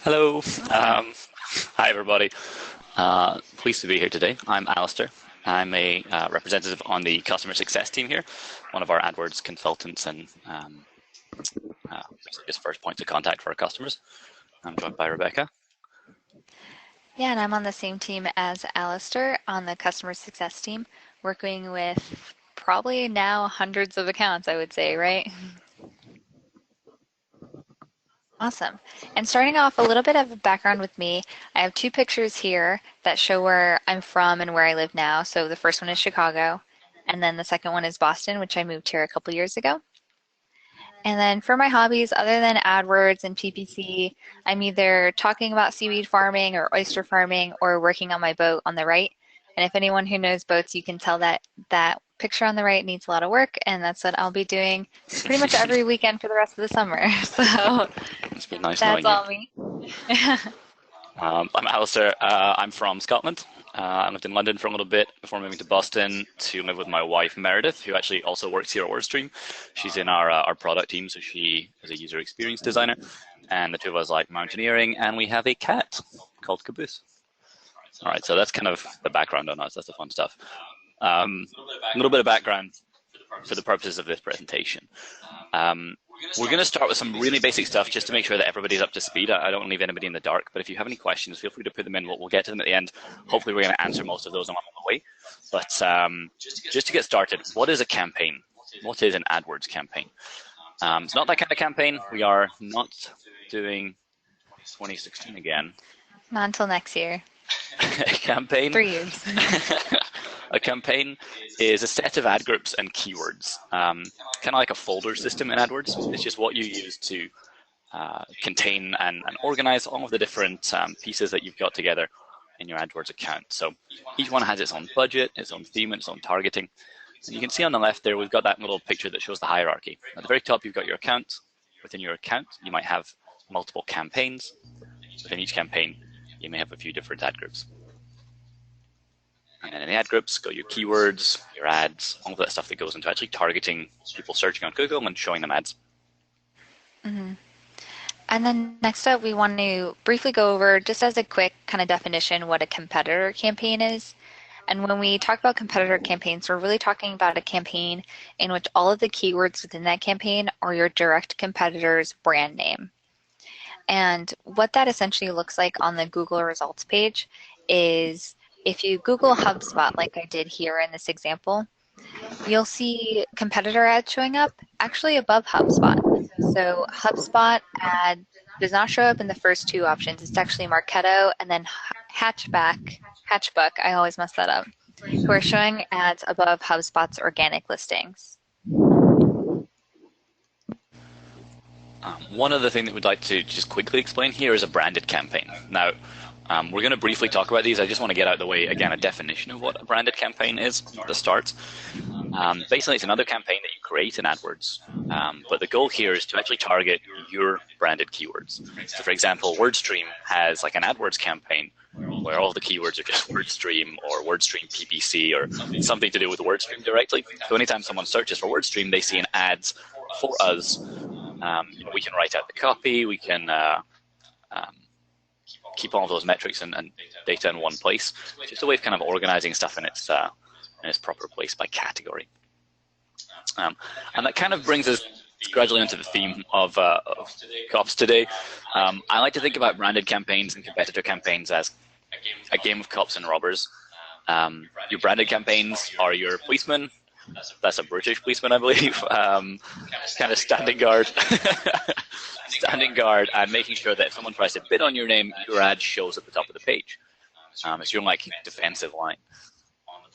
Hello. Hi, everybody. Pleased to be here today. I'm Alistair. I'm a representative on the customer success team here, one of our AdWords consultants and just first points of contact for our customers. I'm joined by Rebecca. Yeah, and I'm on the same team as Alistair on the customer success team, working with probably now hundreds of accounts, I would say, right? Awesome. And starting off a little bit of a background with me, I have two pictures here that show where I'm from and where I live now. So the first one is Chicago, and then the second one is Boston, which I moved here a couple years ago. And then for my hobbies, other than AdWords and PPC, I'm either talking about seaweed farming or oyster farming or working on my boat on the right. And if anyone who knows boats, you can tell that that picture on the right needs a lot of work, and that's what I'll be doing pretty much every weekend for the rest of the summer. So It's been nice that's knowing you. all me. I'm Alistair. I'm from Scotland. I lived in London for a little bit before moving to Boston to live with my wife, Meredith, who actually also works here at Wordstream. She's in our product team, so she is a user experience designer. And the two of us like mountaineering, and we have a cat called Caboose. All right, so that's kind of the background on us. That's the fun stuff. A little bit of background for the purposes of this presentation. We're going to start with some really basic stuff just to make sure that everybody's up to speed. I don't want to leave anybody in the dark, but if you have any questions, feel free to put them in. We'll get to them at the end. Hopefully, we're going to answer most of those along the way. But just to get started, what is a campaign? What is an AdWords campaign? It's not that kind of campaign. We are not doing 2016 again. Not until next year. A campaign? 3 years. A campaign is a set of ad groups and keywords, kind of like a folder system in AdWords. It's just what you use to contain and organize all of the different pieces that you've got together in your AdWords account. So each one has its own budget, its own theme, and its own targeting. And you can see on the left there, we've got that little picture that shows the hierarchy. At the very top, you've got your account. Within your account, you might have multiple campaigns. Within each campaign, you may have a few different ad groups. And then in the ad groups go your keywords, your ads, all of that stuff that goes into actually targeting people searching on Google and showing them ads. Mm-hmm. And then next up, we want to briefly go over, just as a quick kind of definition, what a competitor campaign is. And when we talk about competitor campaigns, we're really talking about a campaign in which all of the keywords within that campaign are your direct competitor's brand name. And what that essentially looks like on the Google results page is if you Google HubSpot, like I did here in this example, you'll see competitor ads showing up actually above HubSpot. So HubSpot ad does not show up in the first two options. It's actually Marketo and then Hatchbook, I always mess that up, who are showing ads above HubSpot's organic listings. One other thing that we'd like to just quickly explain here is a branded campaign. Now, we're going to briefly talk about these. I just want to get out of the way, again, a definition of what a branded campaign is at the start. Basically, it's another campaign that you create in AdWords. But the goal here is to actually target your branded keywords. So, for example, Wordstream has like an AdWords campaign where all the keywords are just Wordstream or Wordstream PPC or something to do with Wordstream directly. So anytime someone searches for Wordstream, they see an ads for us. We can write out the copy. We can keep all of those metrics and data in one place. It's just a way of kind of organizing stuff in its proper place by category. And that kind of brings us gradually into the theme of COPS today. I like to think about branded campaigns and competitor campaigns as a game of cops and robbers. Your branded campaigns are your policemen. That's a British policeman, I believe. Kind of standing guard. Standing guard and making sure that if someone tries to bid on your name, your ad shows at the top of the page. It's your like defensive line.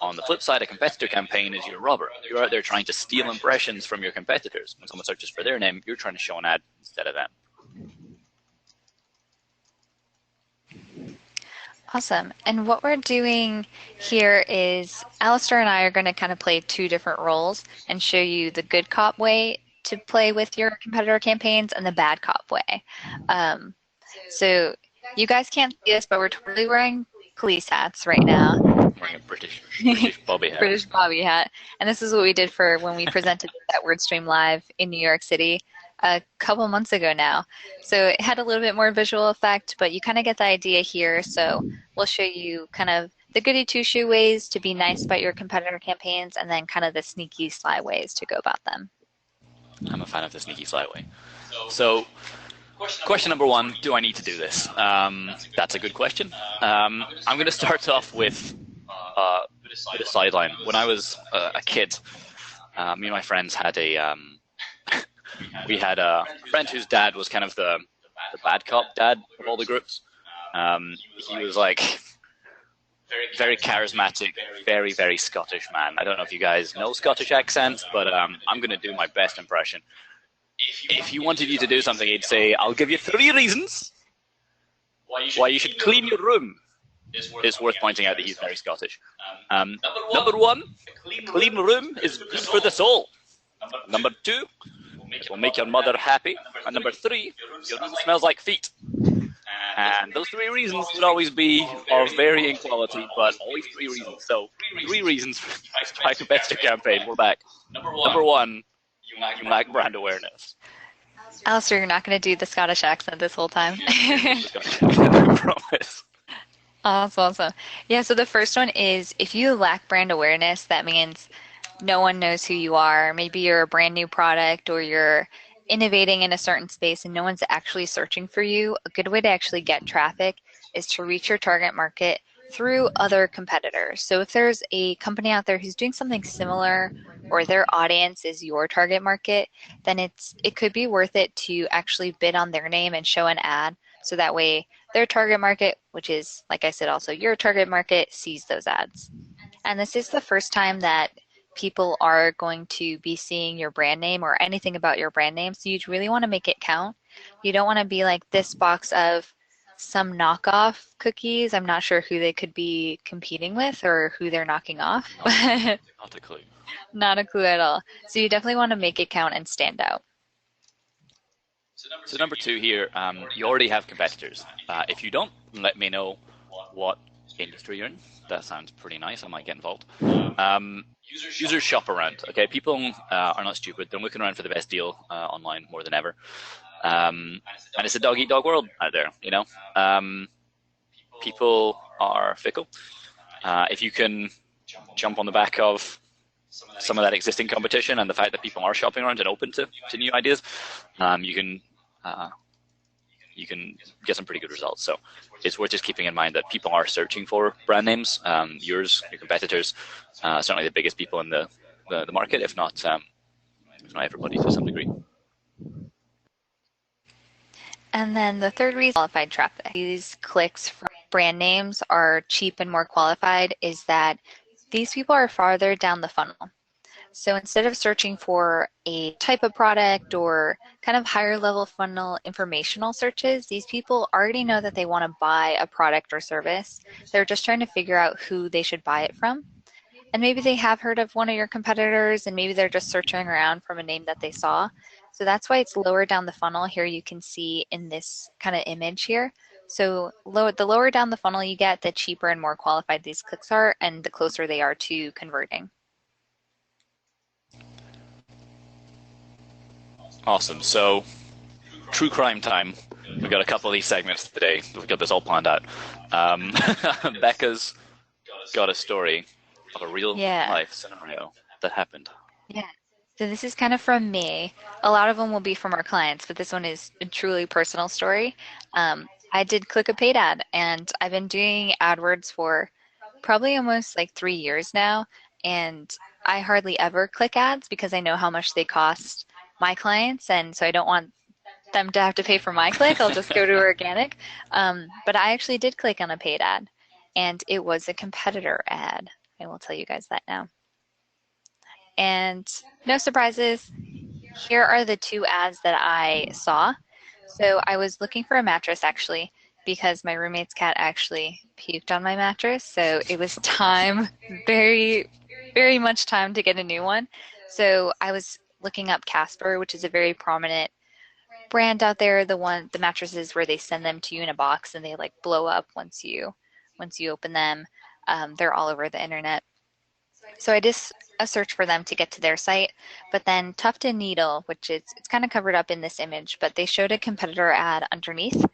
On the flip side, a competitor campaign is your robber. You're out there trying to steal impressions from your competitors. When someone searches for their name, you're trying to show an ad instead of them. Awesome. And what we're doing here is Alistair and I are going to kind of play two different roles and show you the good cop way to play with your competitor campaigns and the bad cop way. So you guys can't see this, but we're totally wearing police hats right now. Wearing a British bobby hat. British bobby hat. And this is what we did for when we presented at Wordstream Live in New York City. a couple months ago now. So it had a little bit more visual effect, but you kind of get the idea here. So we'll show you kind of the goody two-shoe ways to be nice about your competitor campaigns and then kind of the sneaky sly ways to go about them. I'm a fan of the sneaky sly way. So, question number one, do I need to do this? That's a good question. I'm going to start off with a bit of sideline. When I was a kid, me and my friends had we had a friend whose dad was kind of the bad cop dad of all the groups. He was like very charismatic, very, very Scottish man. I don't know if you guys know Scottish accents, but I'm going to do my best impression. If he wanted you to do something, he'd say, I'll give you 3 reasons why you should clean your room. It's worth pointing out that he's very Scottish. Number 1, a clean room is good for the soul. Number 2, it will make your mother happy. And number 3, your room smells like feet. And those 3 reasons would always be of varying quality, but always 3 reasons. So 3 reasons for trying to best your campaign. We're back. Number 1, you lack brand awareness. Alistair, you're not going to do the Scottish accent this whole time. I promise. Awesome. Yeah, so the first one is if you lack brand awareness, that means no one knows who you are. Maybe you're a brand new product or you're innovating in a certain space and no one's actually searching for you. A good way to actually get traffic is to reach your target market through other competitors. So if there's a company out there who's doing something similar or their audience is your target market, then it could be worth it to actually bid on their name and show an ad. So that way their target market, which is, like I said, also your target market, sees those ads. And this is the first time that people are going to be seeing your brand name or anything about your brand name. So you really want to make it count. You don't want to be like this box of some knockoff cookies. I'm not sure who they could be competing with or who they're knocking off. Not a clue. Not a clue at all. So you definitely want to make it count and stand out. So number 2 here, you already have competitors. If you don't, let me know what industry you're in. That sounds pretty nice. I might get involved. Users shop around. Okay, people are not stupid. They're looking around for the best deal online more than ever. And it's a dog-eat-dog world out there, you know. People are fickle. If you can jump on the back of some of that existing competition and the fact that people are shopping around and open to new ideas, you can get some pretty good results. So it's worth just keeping in mind that people are searching for brand names. Your competitors, certainly the biggest people in the market, if not everybody to some degree. And then the third reason qualified traffic. These clicks from brand names are cheap and more qualified is that these people are farther down the funnel. So instead of searching for a type of product or kind of higher level funnel informational searches, these people already know that they want to buy a product or service. They're just trying to figure out who they should buy it from. And maybe they have heard of one of your competitors and maybe they're just searching around from a name that they saw. So that's why it's lower down the funnel. Here you can see in this kind of image here. So the lower down the funnel you get, the cheaper and more qualified these clicks are and the closer they are to converting. Awesome. So, true crime time. We've got a couple of these segments today. We've got this all planned out. Becca's got a story of a real life scenario that happened. Yeah. So this is kind of from me. A lot of them will be from our clients, but this one is a truly personal story. I did click a paid ad, and I've been doing AdWords for probably almost like 3 years now, and I hardly ever click ads because I know how much they cost my clients, and so I don't want them to have to pay for my click. I'll just go to organic. But I actually did click on a paid ad, and it was a competitor ad. I will tell you guys that now. And no surprises, here are the 2 ads that I saw. So I was looking for a mattress actually because my roommate's cat actually puked on my mattress. So it was time, very, very much time to get a new one. So I was looking up Casper, which is a very prominent brand out there. The mattresses where they send them to you in a box and they like blow up once you open them. They're all over the internet. So I did a search for them to get to their site, but then Tuft and Needle, which is it's kind of covered up in this image, but they showed a competitor ad underneath,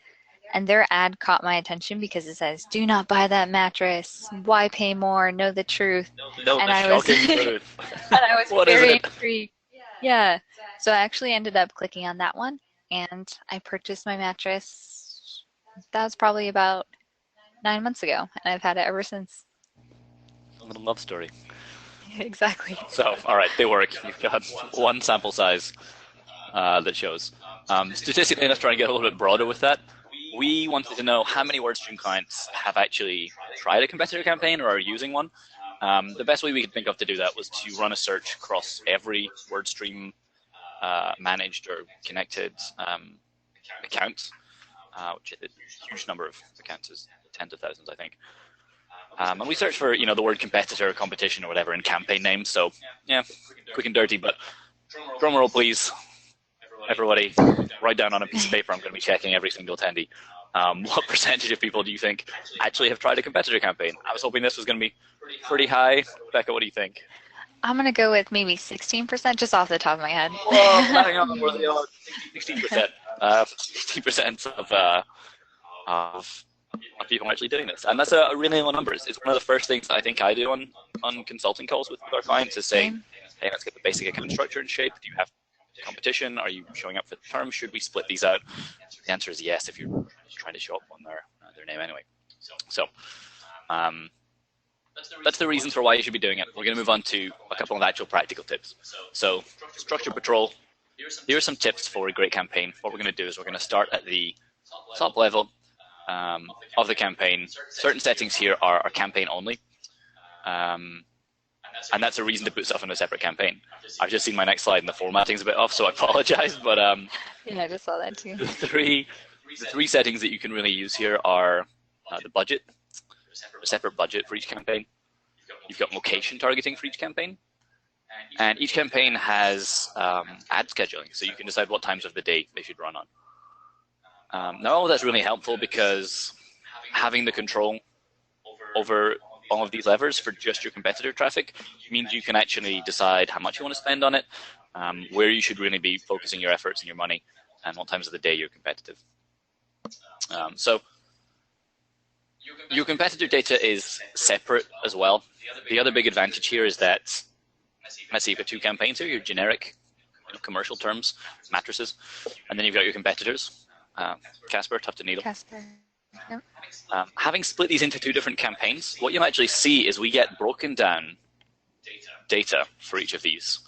and their ad caught my attention because it says, "Do not buy that mattress. Why pay more? Know the truth." No, And the I was shocking truth. and I was What is very it? intrigued. Yeah. So I actually ended up clicking on that one, and I purchased my mattress. That was probably about 9 months ago, and I've had it ever since. A little love story. Exactly. So, all right, they work. You've got one sample size that shows. Statistically, let's try and get a little bit broader with that. We wanted to know how many Wordstream clients have actually tried a competitor campaign or are using one. The best way we could think of to do that was to run a search across every Wordstream managed or connected account, which is a huge number of accounts, is tens of thousands, I think. And we searched for, the word competitor, competition, or whatever in campaign names. So, yeah, quick and dirty. But drum roll, please, everybody. Write down on a piece of paper. I'm going to be checking every single attendee. What percentage of people do you think actually have tried a competitor campaign? I was hoping this was going to be pretty high. Becca, what do you think? I'm going to go with maybe 16% just off the top of my head. Whoa, hang on, what are the odds? 16%. 16% of people actually doing this. And that's a really low number. It's one of the first things I think I do on consulting calls with our clients is say, hey, let's get the basic account structure in shape. Do you have competition? Are you showing up for the term? Should we split these out? The answer is yes if you're trying to show up on their name anyway. So that's the reasons for why you should be doing it. We're going to move on to a couple of actual practical tips. So structure patrol. Here are some tips for a great campaign. What we're going to do is we're going to start at the top level of the campaign. Certain settings here are campaign only. And that's a reason to put stuff in a separate campaign. I've just seen my next slide and the formatting's a bit off, so I apologize. But yeah, I just saw that too. The three settings that you can really use here are the budget, a separate budget for each campaign. You've got location targeting for each campaign. And each campaign has ad scheduling, so you can decide what times of the day they should run on. Now, that's really helpful because having the control over all of these levers for just your competitor traffic means you can actually decide how much you want to spend on it, where you should really be focusing your efforts and your money, and what times of the day you're competitive. So your competitor data is separate as well. The other big advantage here is that, let's see, you've got two campaigns here, your generic commercial terms, mattresses, and then you've got your competitors, Casper, Tuft and Needle. Casper. Yep. Having split these into two different campaigns, what you'll actually see is we get broken down data for each of these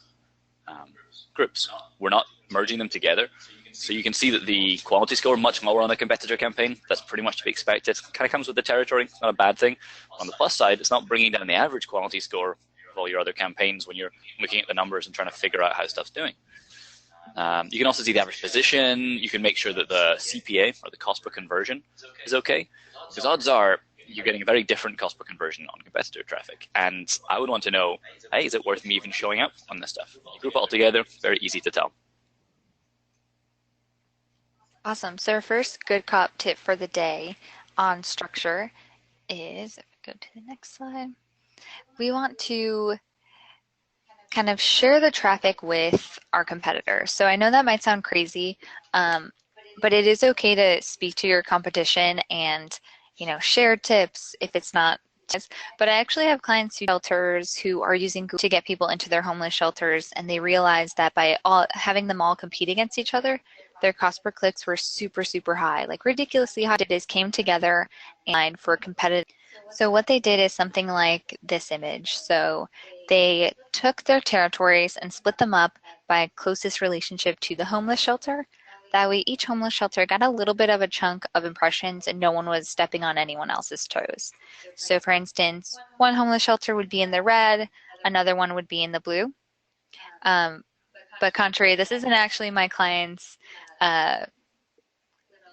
groups. We're not merging them together. So you can see that the quality score much lower on a competitor campaign. That's pretty much to be expected. Kind of comes with the territory. It's not a bad thing. On the plus side, it's not bringing down the average quality score of all your other campaigns when you're looking at the numbers and trying to figure out how stuff's doing. You can also see the average position. You can make sure that the CPA, or the cost per conversion, is okay. Because odds are you're getting a very different cost per conversion on competitor traffic. And I would want to know, hey, is it worth me even showing up on this stuff? You group it all together, very easy to tell. Awesome. So our first good cop tip for the day on structure is, if we go to the next slide, we want to kind of share the traffic with our competitors. So I know that might sound crazy, but it is okay to speak to your competition and, share tips if it's not tips. But I actually have clients who are using Google to get people into their homeless shelters, and they realize that by having them all compete against each other, their cost per clicks were super, super high, like ridiculously high. It is came together and for competitive. So what they did is something like this image. So they took their territories and split them up by closest relationship to the homeless shelter. That way each homeless shelter got a little bit of a chunk of impressions and no one was stepping on anyone else's toes. So for instance, one homeless shelter would be in the red, another one would be in the blue. But contrary, this isn't actually my client's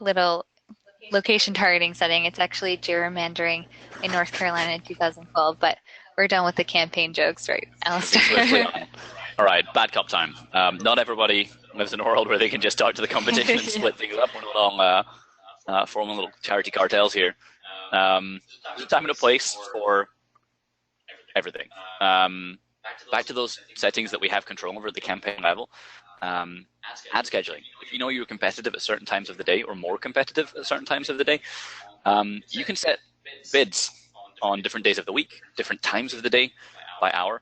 little location targeting setting. It's actually gerrymandering in North Carolina in 2012, but we're done with the campaign jokes, right, Alistair? All right, bad cop time. Not everybody lives in a world where they can just talk to the competition and split things up along forming little charity cartels here. There's a time and a place for everything. Back to those settings that we have control over at the campaign level. Ad scheduling. If you know you're competitive at certain times of the day or more competitive at certain times of the day, you can set bids on different days of the week, different times of the day by hour.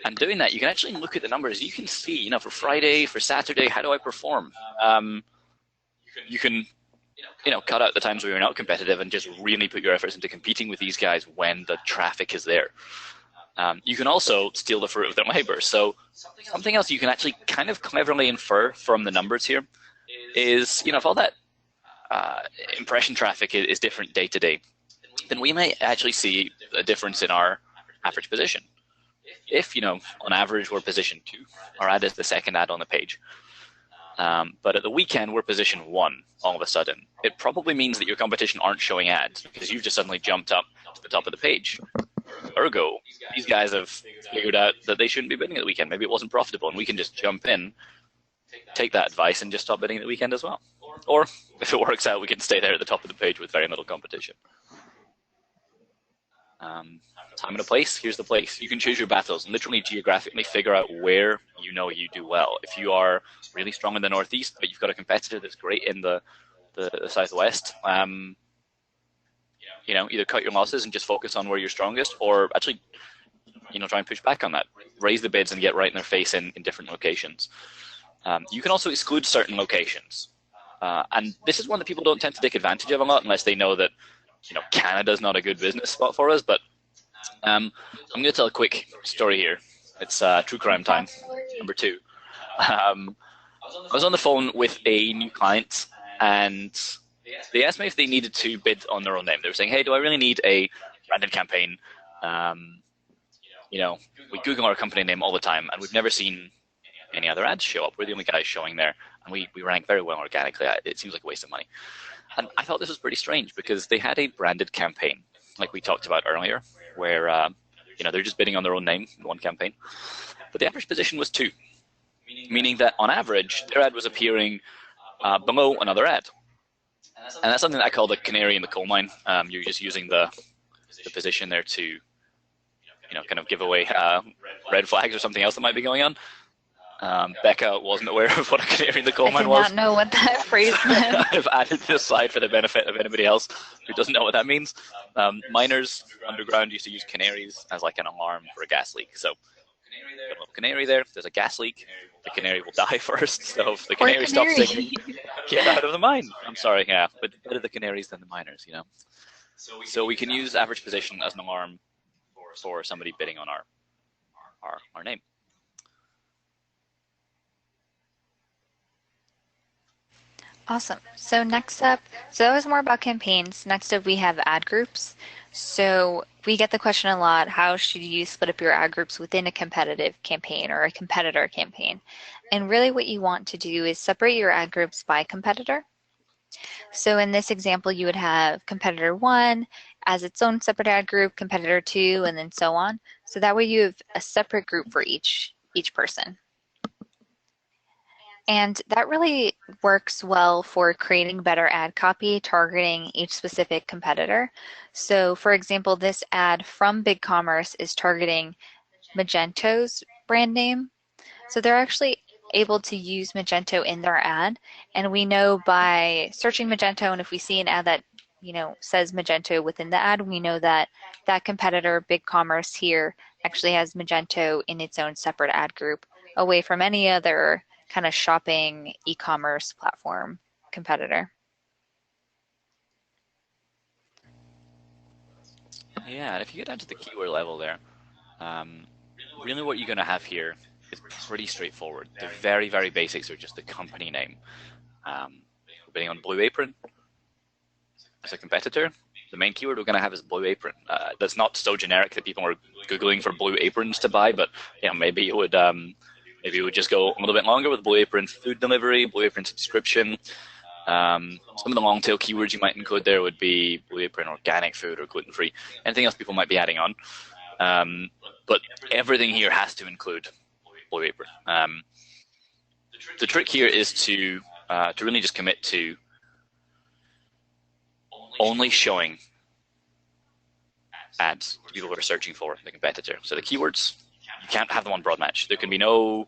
And doing that, you can actually look at the numbers. You can see, for Friday, for Saturday, how do I perform? You can, cut out the times where you're not competitive and just really put your efforts into competing with these guys when the traffic is there. You can also steal the fruit of their labor. So something else you can actually kind of cleverly infer from the numbers here is, if all that impression traffic is different day to day, then we might actually see a difference in our average position. If, on average, we're position 2, our ad is the second ad on the page. But at the weekend, we're position 1 all of a sudden. It probably means that your competition aren't showing ads because you've just suddenly jumped up to the top of the page. Ergo, these guys have figured out that they shouldn't be bidding at the weekend. Maybe it wasn't profitable, and we can just jump in, take that advice, and just stop bidding at the weekend as well. Or, if it works out, we can stay there at the top of the page with very little competition. Time and a place, here's the place. You can choose your battles and literally geographically figure out where you do well. If you are really strong in the Northeast, but you've got a competitor that's great in the Southwest, either cut your losses and just focus on where you're strongest, or actually, try and push back on that. Raise the bids and get right in their face in different locations. You can also exclude certain locations. And this is one that people don't tend to take advantage of a lot unless they know that Canada's not a good business spot for us, but I'm going to tell a quick story here. It's true crime time, number 2. I was on the phone with a new client, and they asked me if they needed to bid on their own name. They were saying, hey, do I really need a branded campaign? We Google our company name all the time, and we've never seen any other ads show up. We're the only guys showing there, and we rank very well organically. It seems like a waste of money. And I thought this was pretty strange because they had a branded campaign, like we talked about earlier, where they're just bidding on their own name in one campaign. But the average position was 2, meaning that on average, their ad was appearing below another ad. And that's something that I call the canary in the coal mine. You're just using the position there to, kind of give away red flags or something else that might be going on. Becca wasn't aware of what a canary in the coal mine was. I did not know what that phrase meant. I've added this slide for the benefit of anybody else who doesn't know what that means. Miners underground used to use canaries as like an alarm for a gas leak. So got a little canary there. If there's a gas leak, the canary will die first. So if the canary stops singing, get out of the mine. I'm sorry, yeah, but better the canaries than the miners, So we can use average position as an alarm for somebody bidding on our name. Awesome. So next up, that was more about campaigns. Next up, we have ad groups. So we get the question a lot, how should you split up your ad groups within a competitive campaign or a competitor campaign? And really what you want to do is separate your ad groups by competitor. So in this example, you would have competitor 1 as its own separate ad group, competitor 2, and then so on. So that way you have a separate group for each person. And that really works well for creating better ad copy, targeting each specific competitor. So for example, this ad from BigCommerce is targeting Magento's brand name. So they're actually able to use Magento in their ad. And we know by searching Magento, and if we see an ad that says Magento within the ad, we know that that competitor, BigCommerce here, actually has Magento in its own separate ad group away from any other kind of shopping e-commerce platform competitor. Yeah, and if you get down to the keyword level there, really what you're going to have here is pretty straightforward. The very, very basics are just the company name. We're bidding on Blue Apron as a competitor. The main keyword we're going to have is Blue Apron. That's not so generic that people are Googling for blue aprons to buy, but maybe it would just go a little bit longer with Blue Apron food delivery, Blue Apron subscription. Some of the long tail keywords you might include there would be Blue Apron organic food or gluten-free. Anything else people might be adding on. But everything here has to include Blue Apron. The trick here is to really just commit to ads to people who are searching for the competitor. So the keywords, you can't have them on broad match. There can be no,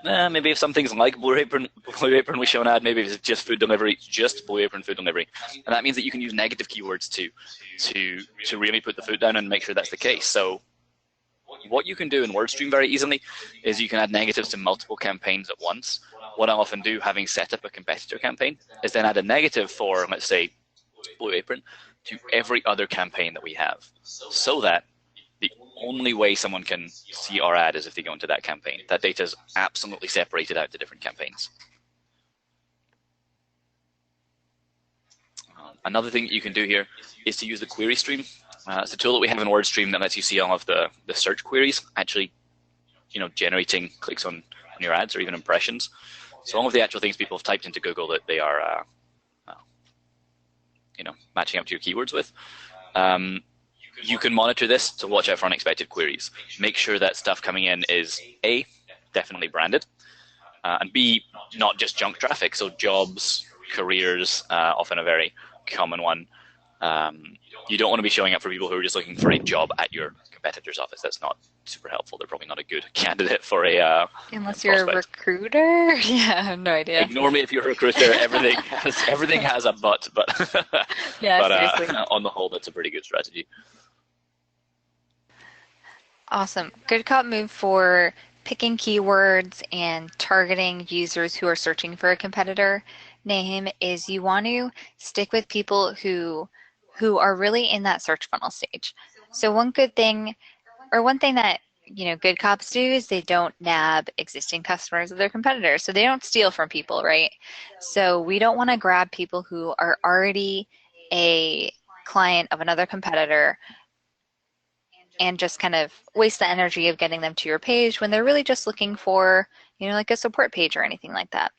maybe if some things like Blue Apron we show an ad, maybe if it's just food delivery, just Blue Apron food delivery. And that means that you can use negative keywords to really put the foot down and make sure that's the case. So what you can do in Wordstream very easily is you can add negatives to multiple campaigns at once. What I often do, having set up a competitor campaign, is then add a negative for, let's say, Blue Apron to every other campaign that we have, so that the only way someone can see our ad is if they go into that campaign. That data is absolutely separated out to different campaigns. Another thing that you can do here is to use the query stream. It's a tool that we have in Wordstream that lets you see all of the search queries, actually, generating clicks on your ads or even impressions. So all of the actual things people have typed into Google that they are, matching up to your keywords with. You can monitor this to watch out for unexpected queries. Make sure that stuff coming in is A, definitely branded, and B, not just junk traffic. So jobs, careers, often a very common one. You don't want to be showing up for people who are just looking for a job at your competitor's office. That's not super helpful. They're probably not a good candidate for a unless you're a recruiter. Yeah, I have no idea. Ignore me if you're a recruiter. Everything has a but yeah, but seriously. On the whole, that's a pretty good strategy. Awesome. Good cop move for picking keywords and targeting users who are searching for a competitor name is you want to stick with people who are really in that search funnel stage. So one thing that good cops do is they don't nab existing customers of their competitors. So they don't steal from people, right? So we don't want to grab people who are already a client of another competitor and just kind of waste the energy of getting them to your page when they're really just looking for, like a support page or anything like that.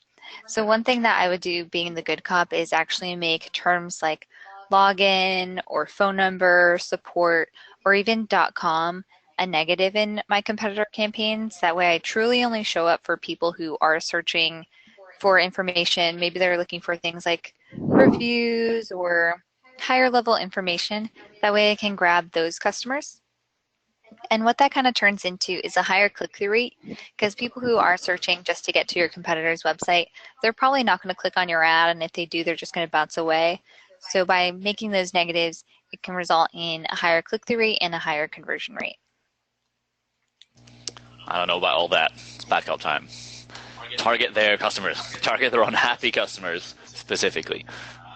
So one thing that I would do being the good cop is actually make terms like login or phone number, support, or even .com a negative in my competitor campaigns. That way I truly only show up for people who are searching for information. Maybe they're looking for things like reviews or higher level information. That way I can grab those customers. And what that kind of turns into is a higher click-through rate, because people who are searching just to get to your competitor's website, they're probably not going to click on your ad, and if they do, they're just going to bounce away. So by making those negatives, it can result in a higher click-through rate and a higher conversion rate. I don't know about all that. It's bad cop time. Target their customers. Target their unhappy customers specifically.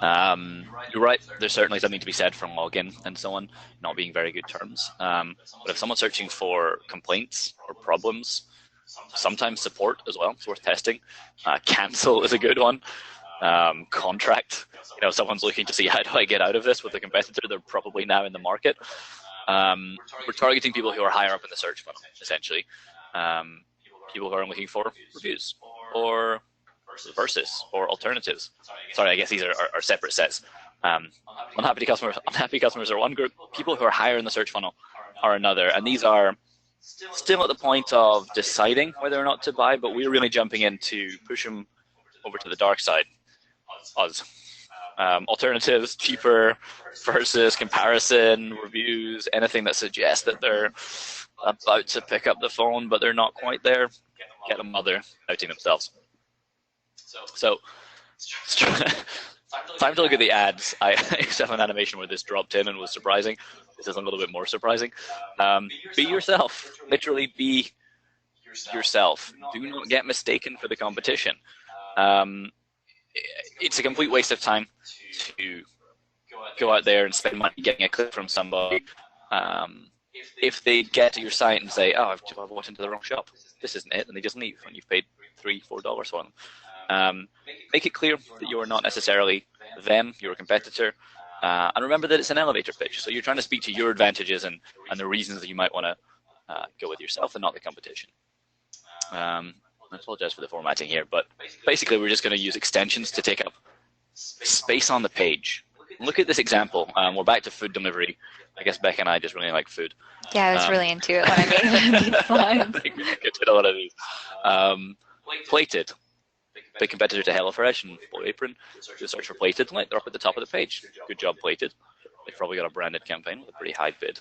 You're right, there's certainly something to be said for login and so on not being very good terms. But if someone's searching for complaints or problems, sometimes support as well, it's worth testing. Cancel is a good one. Contract, someone's looking to see how do I get out of this with a competitor, they're probably now in the market. We're targeting people who are higher up in the search funnel, essentially. People who are looking for reviews or versus or alternatives. Sorry, I guess these are separate sets. Unhappy customers are one group. People who are higher in the search funnel are another. And these are still at the point of deciding whether or not to buy, but we're really jumping in to push them over to the dark side. Us. Alternatives, cheaper, versus, comparison, reviews, anything that suggests that they're about to pick up the phone, but they're not quite there. Get them while they're outing themselves. So, time to look at the ads. I used to have an animation where this dropped in and was surprising. This is a little bit more surprising. Be yourself. Literally be yourself. Do not get mistaken for the competition. It's a complete waste of time to go out there and spend money getting a click from somebody. If they get to your site and say, "Oh, I've walked into the wrong shop. This isn't it," and they just leave, and you've paid $3, $4 for them. Make it clear that you are not necessarily them, you're a competitor. And remember that it's an elevator pitch. So you're trying to speak to your advantages and the reasons that you might want to go with yourself and not the competition. I apologize for the formatting here, but basically we're just going to use extensions to take up space on the page. Look at this example. We're back to food delivery. I guess Becca and I just really like food. Yeah, I was really into it when I made these slides. Good to know what it is. Plated. Big competitor to HelloFresh and Blue Apron. Do a search for plated. They're up at the top of the page. Good job, plated. they've probably got a branded campaign with a pretty high bid.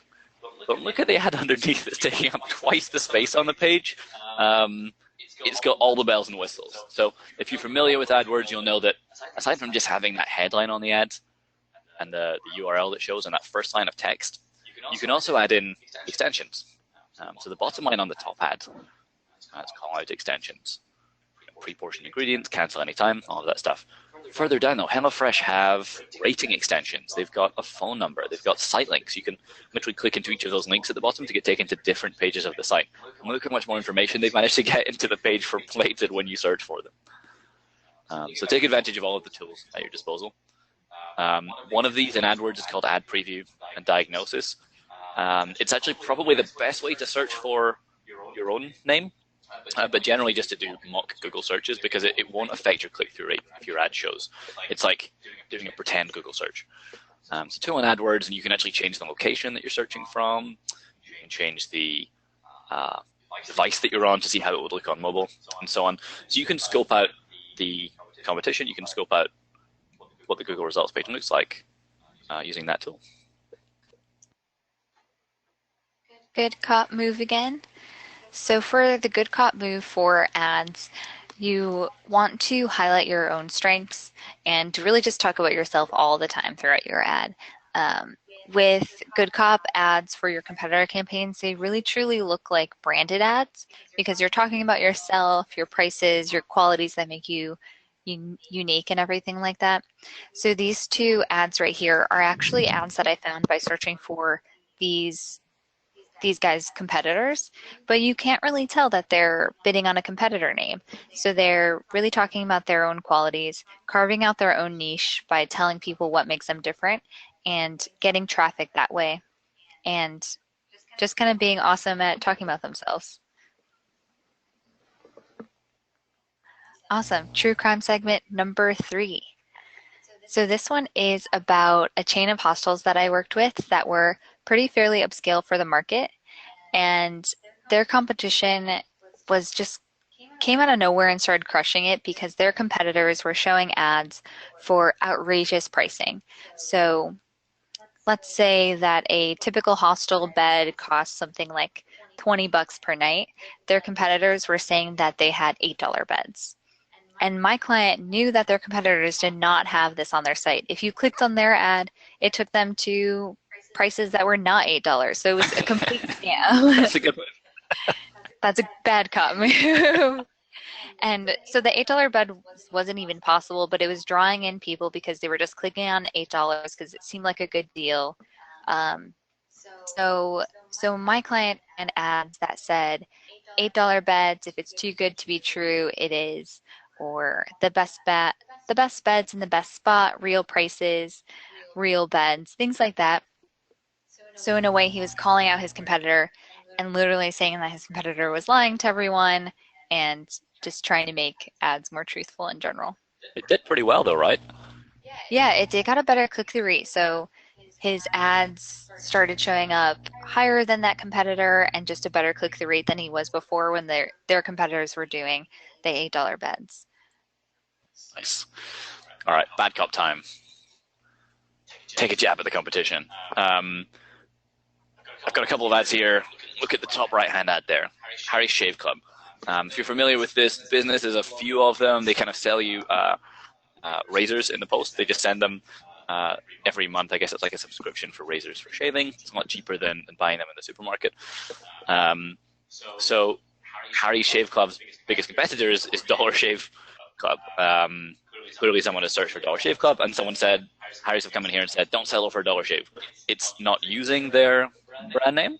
But look at the ad underneath. It's taking up twice the space on the page. It's got all the bells and whistles. So if you're familiar with AdWords, you'll know that aside from just having that headline on the ad and the URL that shows in that first line of text, you can also add in extensions. So the bottom line on the top ad, let's call out extensions. Pre-portioned ingredients, cancel anytime, all of that stuff. Further down though, HelloFresh have rating extensions. They've got a phone number. They've got site links. You can literally click into each of those links at the bottom to get taken to different pages of the site. And look how much more information they've managed to get into the page for Plated when you search for them. So take advantage of all of the tools at your disposal. One of these in AdWords is called Ad Preview and Diagnosis. It's actually probably the best way to search for your own name. But generally just to do mock Google searches, because it won't affect your click-through rate if your ad shows. It's like doing a pretend Google search. So tool in AdWords, and you can actually change the location that you're searching from. You can change the device that you're on to see how it would look on mobile, and so on. So you can scope out the competition. You can scope out what the Google results page looks like using that tool. Good cop move again. So for the good cop move for ads, you want to highlight your own strengths and to really just talk about yourself all the time throughout your ad. With good cop ads for your competitor campaigns, they really truly look like branded ads because you're talking about yourself, your prices, your qualities that make you unique and everything like that. So these two ads right here are actually ads that I found by searching for these guys' competitors, but you can't really tell that they're bidding on a competitor name. So they're really talking about their own qualities, carving out their own niche by telling people what makes them different and getting traffic that way, and just kind of being awesome at talking about themselves. Awesome. True crime segment number 3. So this one is about a chain of hostels that I worked with that were pretty fairly upscale for the market, and their competition was just came out of nowhere and started crushing it because their competitors were showing ads for outrageous pricing. So let's say that a typical hostel bed costs something like $20 per night. Their competitors were saying that they had $8 beds. And my client knew that their competitors did not have this on their site. If you clicked on their ad, it took them to prices that were not $8. So it was a complete scam. That's a good one. That's a bad cop move. And so the $8 bed wasn't even possible, but it was drawing in people because they were just clicking on $8 because it seemed like a good deal. So my client ran ads that said $8 beds, if it's too good to be true, it is, or the best beds in the best spot, real prices, real beds, things like that. So in a way, he was calling out his competitor and literally saying that his competitor was lying to everyone and just trying to make ads more truthful in general. It did pretty well though, right? Yeah, it got a better click-through rate. So his ads started showing up higher than that competitor and just a better click-through rate than he was before when their competitors were doing the $8 beds. Nice. All right, bad cop time. Take a jab at the competition. I've got a couple of ads here. Look at the top right-hand ad there. Harry's Shave Club. If you're familiar with this business, there's a few of them. They kind of sell you razors in the post. They just send them every month. I guess it's like a subscription for razors for shaving. It's a lot cheaper than buying them in the supermarket. So Harry's Shave Club's biggest competitor is Dollar Shave Club. Clearly someone has searched for Dollar Shave Club, and someone said, Harry's have come in here and said, don't settle for Dollar Shave. It's not using their brand name.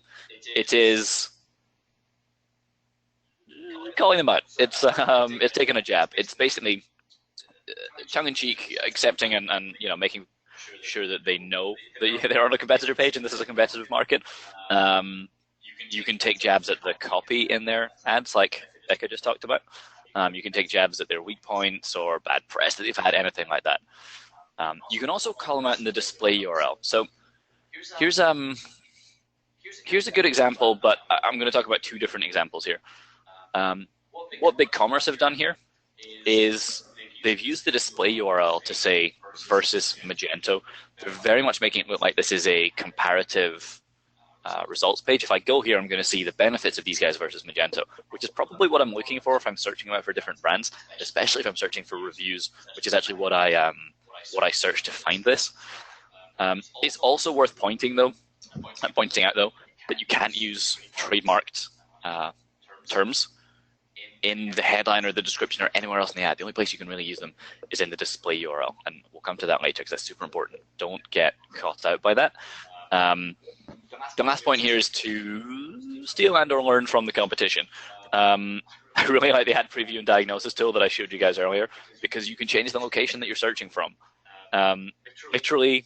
It is calling them out. It's taking a jab. It's basically tongue-in-cheek accepting and making sure that they know that they're on a competitor page and this is a competitive market. You can take jabs at the copy in their ads, like Becca just talked about. You can take jabs at their weak points or bad press that they've had, anything like that. You can also call them out in the display URL. So here's a good example, but I'm going to talk about 2 different examples here. What BigCommerce have done here is they've used the display URL to say versus Magento. They're very much making it look like this is a comparative results page. If I go here, I'm going to see the benefits of these guys versus Magento, which is probably what I'm looking for if I'm searching about for different brands, especially if I'm searching for reviews, which is actually what I searched to find this. It's also worth pointing out though that you can't use trademarked terms in the headline or the description or anywhere else in the ad. The only place you can really use them is in the display URL, and we'll come to that later because that's super important. Don't get caught out by that. The last point here is to steal and or learn from the competition. I really like the ad preview and diagnosis tool that I showed you guys earlier, because you can change the location that you're searching from. Literally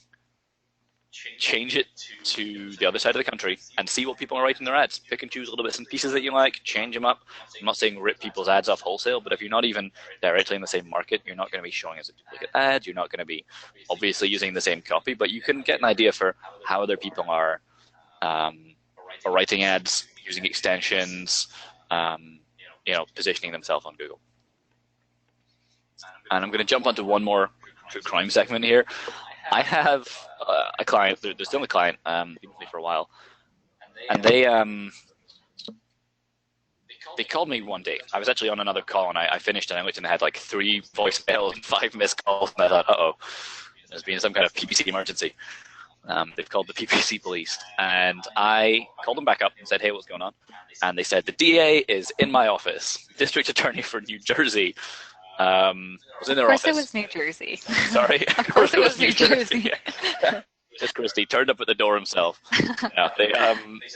change it to the other side of the country and see what people are writing their ads. Pick and choose little bits and pieces that you like, change them up. I'm not saying rip people's ads off wholesale, but if you're not even directly in the same market, you're not going to be showing as a duplicate ad. You're not going to be obviously using the same copy, but you can get an idea for how other people are writing ads, using extensions, positioning themselves on Google. And I'm going to jump onto one more true crime segment here. I have a client, they're still a client, been with me for a while, and they called me one day. I was actually on another call, and I finished, and I looked and I had like 3 voicemails and 5 missed calls, and I thought, uh-oh, there's been some kind of PPC emergency. They've called the PPC police, and I called them back up and said, hey, what's going on? And they said, the DA is in my office. District Attorney for New Jersey was in their office. Of course it was New Jersey. Sorry. Of course it was New Jersey. Just Christie turned up at the door himself. Yeah,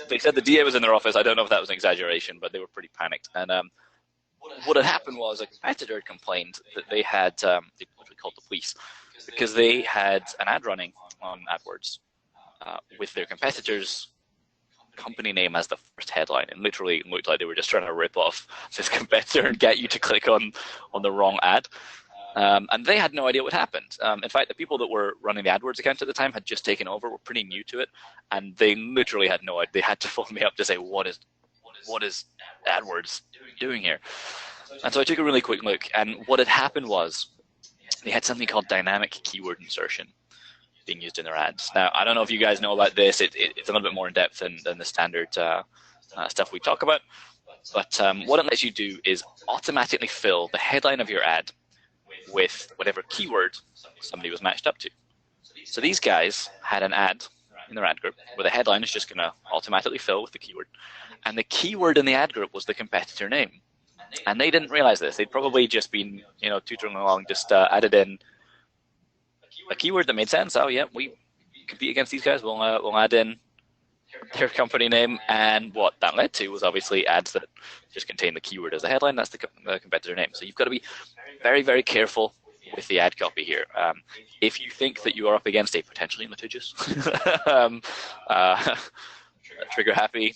they said the DA was in their office. I don't know if that was an exaggeration, but they were pretty panicked. And what had happened was a competitor had complained that they had, they literally called the police, because they had an ad running on AdWords with their competitor's company name as the first headline, and literally looked like they were just trying to rip off this competitor and get you to click on the wrong ad. And they had no idea what happened. In fact, the people that were running the AdWords account at the time had just taken over, were pretty new to it, and they literally had no idea. They had to phone me up to say, what is AdWords doing here? And so I took a really quick look, and what had happened was they had something called dynamic keyword insertion being used in their ads. Now, I don't know if you guys know about this. It's a little bit more in depth than the standard stuff we talk about. But what it lets you do is automatically fill the headline of your ad with whatever keyword somebody was matched up to. So these guys had an ad in their ad group where the headline is just going to automatically fill with the keyword. And the keyword in the ad group was the competitor name. And they didn't realize this. They'd probably just been, tutoring along, just added in a keyword that made sense. Oh, yeah, we compete against these guys. We'll add in their company name. And what that led to was obviously ads that just contain the keyword as a headline. That's the competitor name. So you've got to be very, very careful with the ad copy here. If you think that you are up against a potentially litigious, trigger-happy,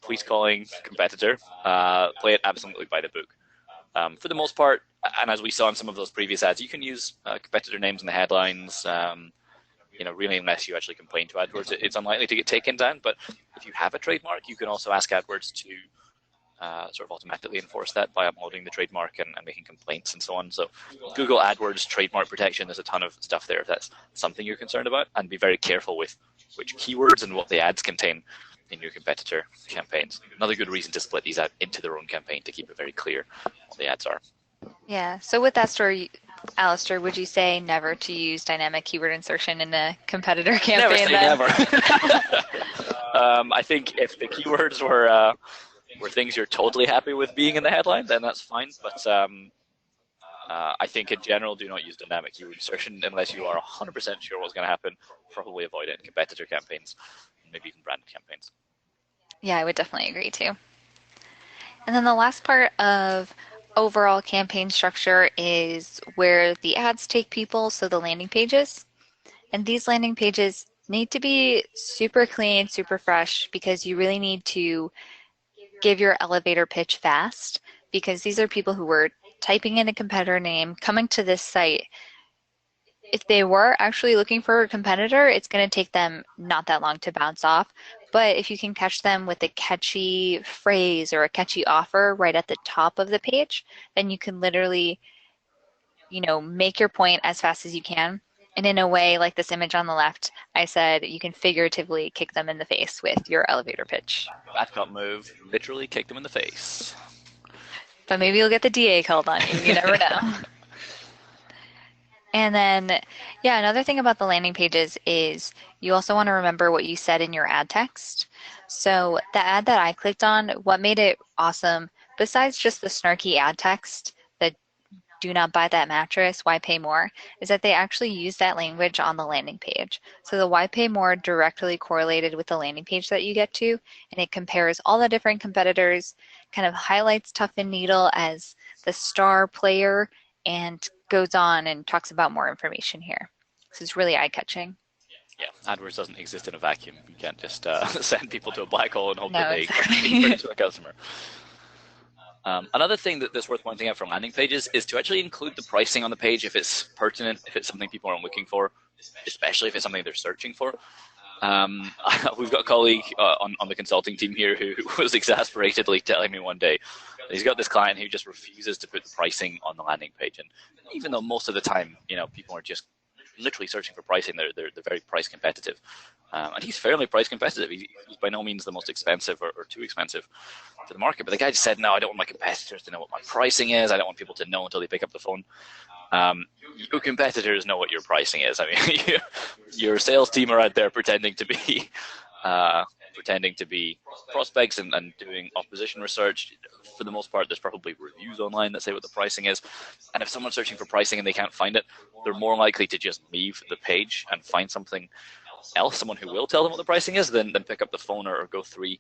police-calling competitor, play it absolutely by the book. For the most part, and as we saw in some of those previous ads, you can use competitor names in the headlines, really unless you actually complain to AdWords. It's unlikely to get taken down, but if you have a trademark, you can also ask AdWords to sort of automatically enforce that by uploading the trademark and making complaints and so on. So Google AdWords trademark protection, there's a ton of stuff there if that's something you're concerned about, and be very careful with which keywords and what the ads contain in your competitor campaigns. Another good reason to split these out into their own campaign to keep it very clear what the ads are. Yeah. So with that story, Alistair, would you say never to use dynamic keyword insertion in a competitor campaign? Never say never. I think if the keywords were things you're totally happy with being in the headline, then that's fine. But I think in general, do not use dynamic keyword insertion unless you are 100% sure what's going to happen. Probably avoid it in competitor campaigns, maybe even branded campaigns. Yeah, I would definitely agree too. And then the last part of overall campaign structure is where the ads take people, so the landing pages. And these landing pages need to be super clean, super fresh, because you really need to give your elevator pitch fast, because these are people who were typing in a competitor name, coming to this site. If they were actually looking for a competitor, it's going to take them not that long to bounce off. But if you can catch them with a catchy phrase or a catchy offer right at the top of the page, then you can literally make your point as fast as you can. And in a way, like this image on the left, I said you can figuratively kick them in the face with your elevator pitch. Bad cop move, literally kick them in the face. But maybe you'll get the DA called on you. You never know. And then, yeah, another thing about the landing pages is you also want to remember what you said in your ad text. So the ad that I clicked on, what made it awesome, besides just the snarky ad text, the do not buy that mattress, why pay more, is that they actually use that language on the landing page. So the why pay more directly correlated with the landing page that you get to, and it compares all the different competitors, kind of highlights Tough and Needle as the star player, and goes on and talks about more information here. So it's really eye-catching. Yeah, AdWords doesn't exist in a vacuum. You can't just send people to a black hole and hope that they exactly. convert it to a customer. Another thing that's worth pointing out from landing pages is to actually include the pricing on the page if it's pertinent, if it's something people are looking for, especially if it's something they're searching for. We've got a colleague on the consulting team here who was exasperatedly telling me one day he's got this client who just refuses to put the pricing on the landing page. And even though most of the time, people are just literally searching for pricing, they're very price competitive. And he's fairly price competitive. He's by no means the most expensive or too expensive for the market. But the guy just said, no, I don't want my competitors to know what my pricing is. I don't want people to know until they pick up the phone. Your competitors know what your pricing is. I mean, your sales team are out there pretending to be prospects and doing opposition research. For the most part, there's probably reviews online that say what the pricing is. And if someone's searching for pricing and they can't find it, they're more likely to just leave the page and find something else, someone who will tell them what the pricing is, than pick up the phone or go three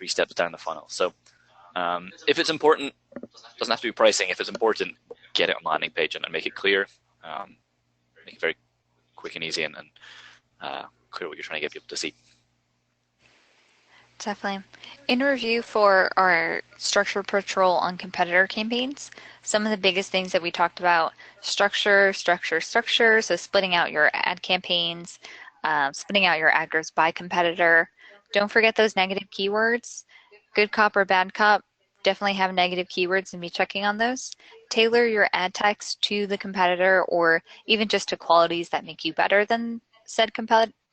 steps down the funnel. So if it's important, it doesn't have to be pricing. If it's important, get it on the landing page and make it clear. Make it very quick and easy and clear what you're trying to get people to see. Definitely. In review for our structure patrol on competitor campaigns, some of the biggest things that we talked about: structure. So splitting out your ad campaigns, splitting out your ad groups by competitor. Don't forget those negative keywords. Good cop or bad cop, definitely have negative keywords and be checking on those. Tailor your ad text to the competitor or even just to qualities that make you better than said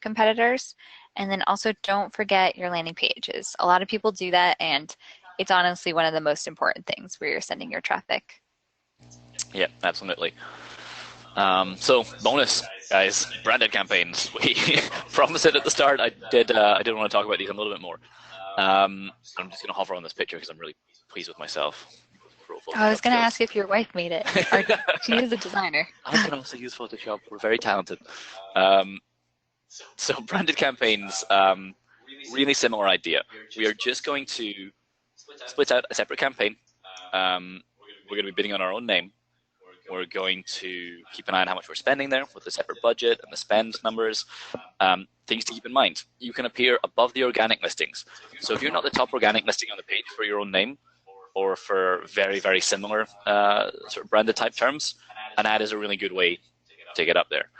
competitors. And then also don't forget your landing pages. A lot of people do that, and it's honestly one of the most important things where you're sending your traffic. Yeah, absolutely. So bonus, guys, branded campaigns. We promised it at the start. I did want to talk about these a little bit more. I'm just going to hover on this picture because I'm really pleased with myself. I was going to ask if your wife made it. She is a designer. I can also use Photoshop. We're very talented. So branded campaigns, really similar idea. We are just going to split out a separate campaign. We're going to be bidding on our own name. We're going to keep an eye on how much we're spending there with the separate budget and the spend numbers. Things to keep in mind: you can appear above the organic listings. So if you're not the top organic listing on the page for your own name or for very, very similar sort of branded type terms, an ad is a really good way to get up there.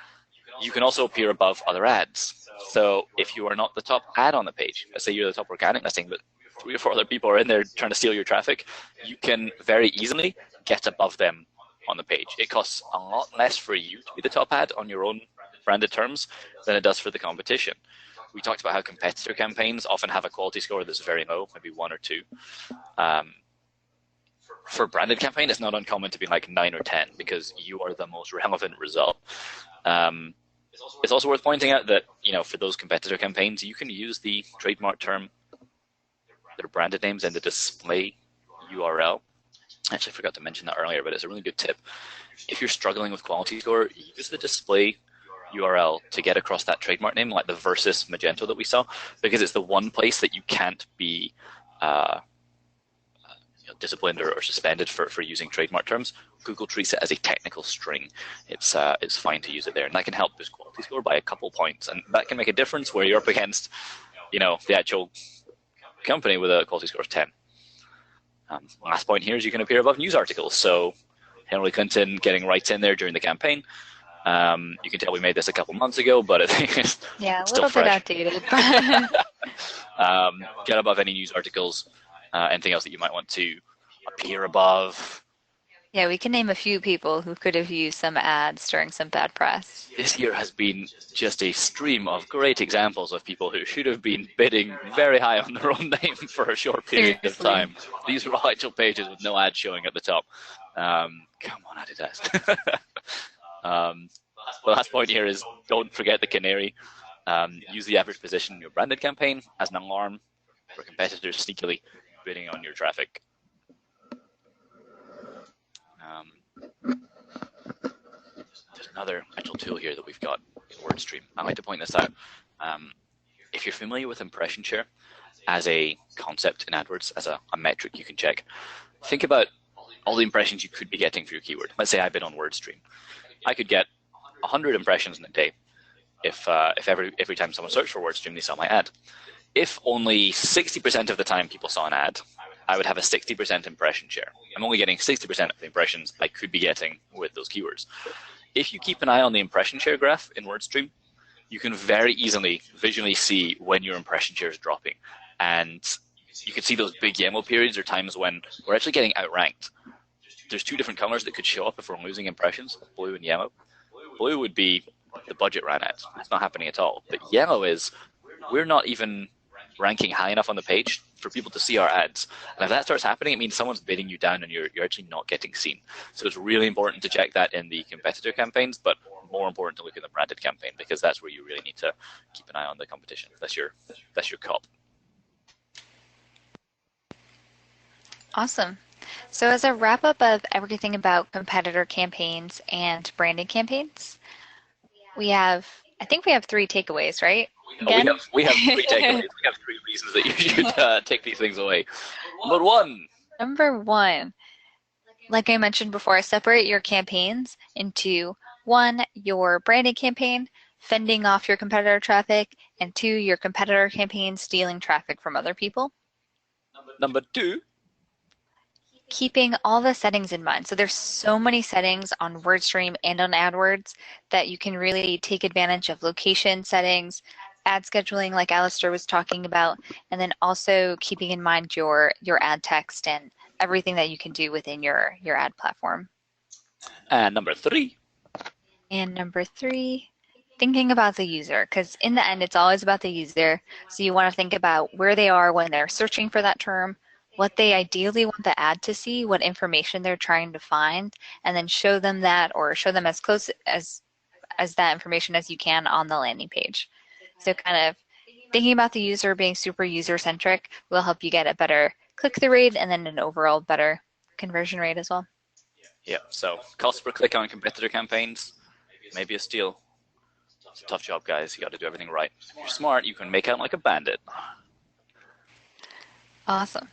You can also appear above other ads. So if you are not the top ad on the page, let's say you're the top organic listing, but 3 or 4 other people are in there trying to steal your traffic, you can very easily get above them on the page. It costs a lot less for you to be the top ad on your own branded terms than it does for the competition. We talked about how competitor campaigns often have a quality score that's very low, maybe 1 or 2. For a branded campaign, it's not uncommon to be like 9 or 10 because you are the most relevant result. It's also worth pointing out that, for those competitor campaigns, you can use the trademark term, their branded names, in the display URL. I actually forgot to mention that earlier, but it's a really good tip. If you're struggling with quality score, use the display URL to get across that trademark name, like the versus Magento that we saw, because it's the one place that you can't be disciplined or suspended for using trademark terms. Google treats it as a technical string. It's fine to use it there, and that can help boost quality score by a couple points, and that can make a difference where you're up against, the actual company with a quality score of 10. Last point here is you can appear above news articles. So Hillary Clinton getting right in there during the campaign. You can tell we made this a couple months ago, but I think it's a still little fresh. bit outdated. Get above any news articles. Anything else that you might want to appear above. Yeah, we can name a few people who could have used some ads during some bad press. This year has been just a stream of great examples of people who should have been bidding very high on their own name for a short period of Seriously. time. These were actual pages with no ads showing at the top. Come on, Adidas. The last point here is don't forget the canary. Use the average position in your branded campaign as an alarm for competitors sneakily bidding on your traffic. There's another actual tool here that we've got in Wordstream. I like to point this out. If you're familiar with impression share as a concept in AdWords, as a metric you can check, think about all the impressions you could be getting for your keyword. Let's say I bid on Wordstream. I could get 100 impressions in a day if every time someone searched for Wordstream, they saw my ad. If only 60% of the time people saw an ad, I would have a 60% impression share. I'm only getting 60% of the impressions I could be getting with those keywords. If you keep an eye on the impression share graph in Wordstream, you can very easily visually see when your impression share is dropping. And you can see those big yellow periods or times when we're actually getting outranked. There's two different colors that could show up if we're losing impressions, blue and yellow. Blue would be the budget ran ads. That's not happening at all. But yellow is we're not even ranking high enough on the page for people to see our ads. And if that starts happening, it means someone's bidding you down and you're actually not getting seen. So it's really important to check that in the competitor campaigns, but more important to look at the branded campaign because that's where you really need to keep an eye on the competition. That's your cop. Awesome. So as a wrap up of everything about competitor campaigns and branded campaigns, I think we have three takeaways, right? Again? We have three takeaways. We have three reasons that you should take these things away. Number one. Number one, like I mentioned before, separate your campaigns into one, your branded campaign, fending off your competitor traffic, and two, your competitor campaign stealing traffic from other people. Number two, keeping all the settings in mind. So there's so many settings on Wordstream and on AdWords that you can really take advantage of location settings, ad scheduling like Alistair was talking about, and then also keeping in mind your ad text and everything that you can do within your ad platform. And number three. And number three, thinking about the user, because in the end, it's always about the user. So you want to think about where they are when they're searching for that term, what they ideally want the ad to see, what information they're trying to find, and then show them that or show them as close as that information as you can on the landing page. So kind of thinking about the user, being super user-centric will help you get a better click-through rate and then an overall better conversion rate as well. Yeah, so cost per click on competitor campaigns, maybe a steal. It's a tough job, guys. You got to do everything right. If you're smart, you can make out like a bandit. Awesome.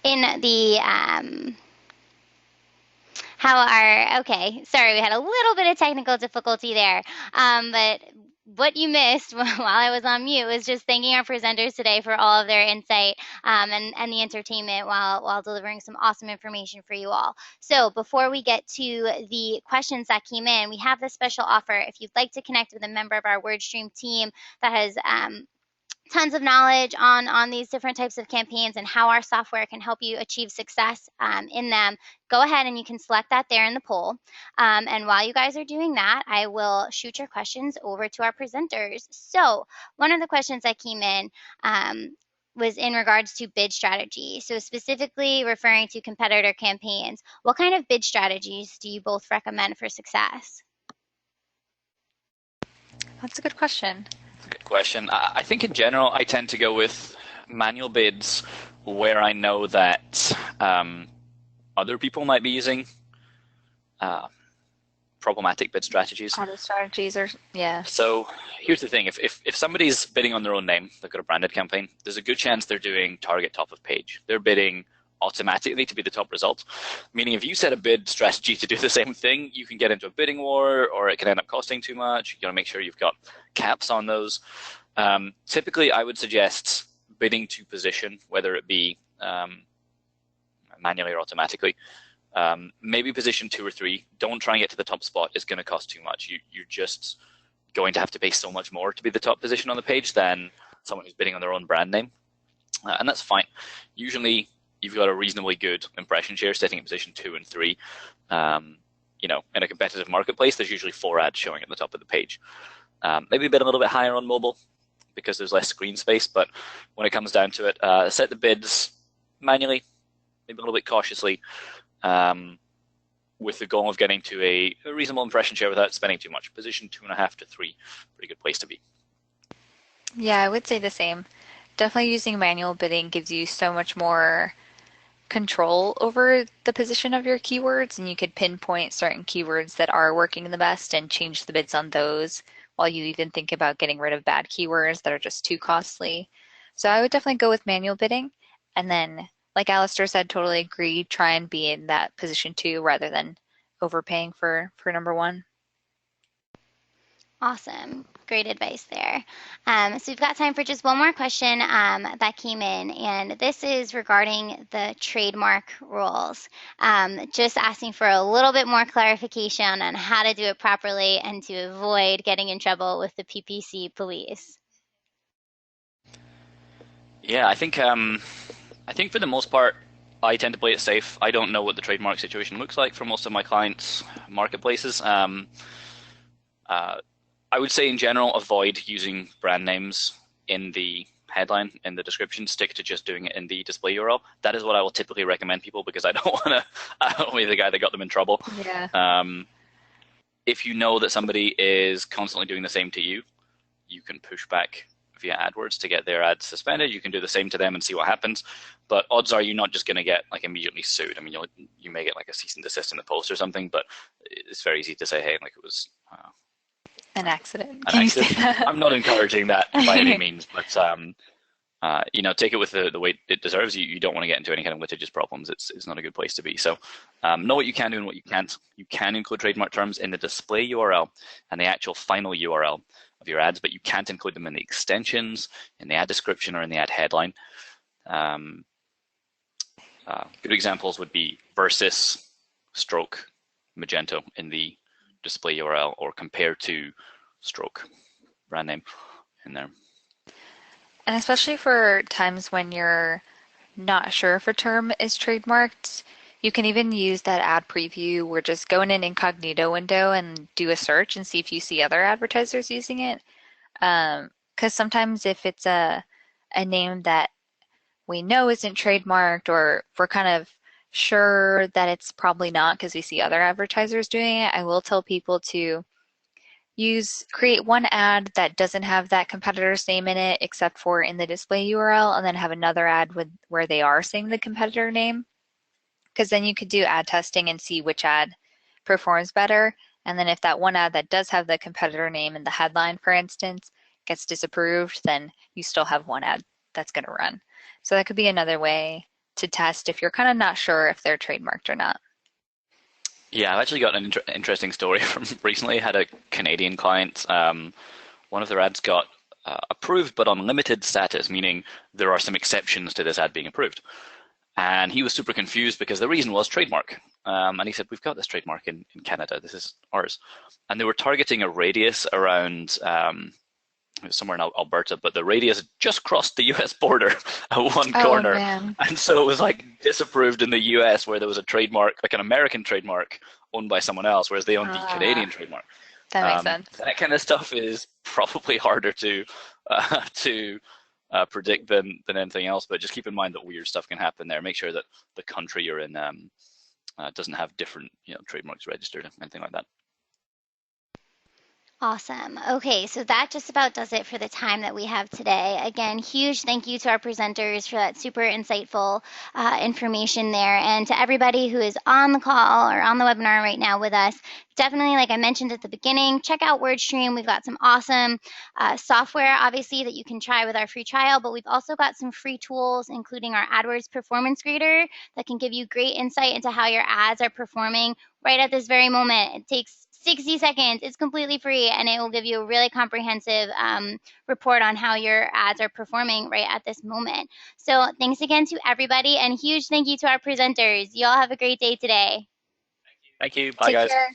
In the okay, sorry, we had a little bit of technical difficulty there, but what you missed while I was on mute was just thanking our presenters today for all of their insight and the entertainment while delivering some awesome information for you all. So before we get to the questions that came in, we have this special offer. If you'd like to connect with a member of our Wordstream team that has tons of knowledge on these different types of campaigns and how our software can help you achieve success in them, go ahead and you can select that there in the poll. And while you guys are doing that, I will shoot your questions over to our presenters. So one of the questions that came in was in regards to bid strategy. So specifically referring to competitor campaigns, what kind of bid strategies do you both recommend for success? That's a good question. Good question. I think in general, I tend to go with manual bids where I know that other people might be using problematic bid strategies. Auto strategies, or yeah. So here's the thing: if somebody's bidding on their own name, they've got a branded campaign, there's a good chance they're doing target top of page. They're bidding automatically to be the top result. Meaning, if you set a bid strategy to do the same thing, you can get into a bidding war, or it can end up costing too much. You got to make sure you've got caps on those. Typically, I would suggest bidding to position, whether it be manually or automatically. Maybe position 2 or 3. Don't try and get to the top spot. It's going to cost too much. You're just going to have to pay so much more to be the top position on the page than someone who's bidding on their own brand name. And that's fine. Usually, you've got a reasonably good impression share sitting in position 2 and 3. You know, in a competitive marketplace, there's usually 4 ads showing at the top of the page. Maybe a little bit higher on mobile because there's less screen space, but when it comes down to it, set the bids manually, maybe a little bit cautiously, with the goal of getting to a reasonable impression share without spending too much. Position 2.5 to 3, pretty good place to be. Yeah, I would say the same. Definitely using manual bidding gives you so much more control over the position of your keywords, and you could pinpoint certain keywords that are working the best and change the bids on those while you even think about getting rid of bad keywords that are just too costly. So I would definitely go with manual bidding, and then like Alistair said, totally agree, try and be in that position 2 rather than overpaying for number 1. Awesome. Great advice there. So we've got time for just one more question that came in, and this is regarding the trademark rules. Just asking for a little bit more clarification on how to do it properly and to avoid getting in trouble with the PPC police. Yeah, I think for the most part, I tend to play it safe. I don't know what the trademark situation looks like for most of my clients' marketplaces. I would say in general, avoid using brand names in the headline, in the description. Stick to just doing it in the display URL. That is what I will typically recommend people, because I don't want to be the guy that got them in trouble. Yeah. If you know that somebody is constantly doing the same to you, you can push back via AdWords to get their ads suspended. You can do the same to them and see what happens. But odds are you're not just going to get like immediately sued. I mean, you may get like a cease and desist in the post or something, but it's very easy to say, hey, like it was an accident. An accident. I'm not encouraging that by any means, but you know, take it with the weight it deserves. You don't want to get into any kind of litigious problems. It's not a good place to be. So know what you can do and what you can't. You can include trademark terms in the display URL and the actual final URL of your ads, but you can't include them in the extensions, in the ad description, or in the ad headline. Good examples would be versus, stroke, Magento in the display URL, or compare to, stroke, brand name in there. And especially for times when you're not sure if a term is trademarked, you can even use that ad preview where just go in an incognito window and do a search and see if you see other advertisers using it. Because sometimes if it's a name that we know isn't trademarked, or we're kind of sure that it's probably not because we see other advertisers doing it, I will tell people to create one ad that doesn't have that competitor's name in it except for in the display URL, and then have another ad where they are saying the competitor name, because then you could do ad testing and see which ad performs better. And then if that one ad that does have the competitor name in the headline, for instance, gets disapproved, then you still have one ad that's going to run. So that could be another way to test if you're kind of not sure if they're trademarked or not. Yeah, I've actually got an interesting story from recently. I had a Canadian client. One of their ads got approved, but on limited status, meaning there are some exceptions to this ad being approved. And he was super confused because the reason was trademark. And he said, we've got this trademark in Canada. This is ours. And they were targeting a radius around somewhere in Alberta, but the radius just crossed the US border at one corner. Man. And so it was like disapproved in the US, where there was a trademark, like an American trademark owned by someone else, whereas they owned the Canadian trademark. That makes sense. That kind of stuff is probably harder to predict than anything else, but just keep in mind that weird stuff can happen there. Make sure that the country you're in doesn't have different trademarks registered, anything like that. Awesome. Okay, so that just about does it for the time that we have today. Again, huge thank you to our presenters for that super insightful information there. And to everybody who is on the call or on the webinar right now with us, definitely, like I mentioned at the beginning, check out Wordstream. We've got some awesome software, obviously, that you can try with our free trial, but we've also got some free tools, including our AdWords Performance Grader, that can give you great insight into how your ads are performing right at this very moment. It takes 60 seconds. It's completely free, and it will give you a really comprehensive report on how your ads are performing right at this moment. So thanks again to everybody, and huge thank you to our presenters. You all have a great day today. Thank you. Bye, Take guys. care.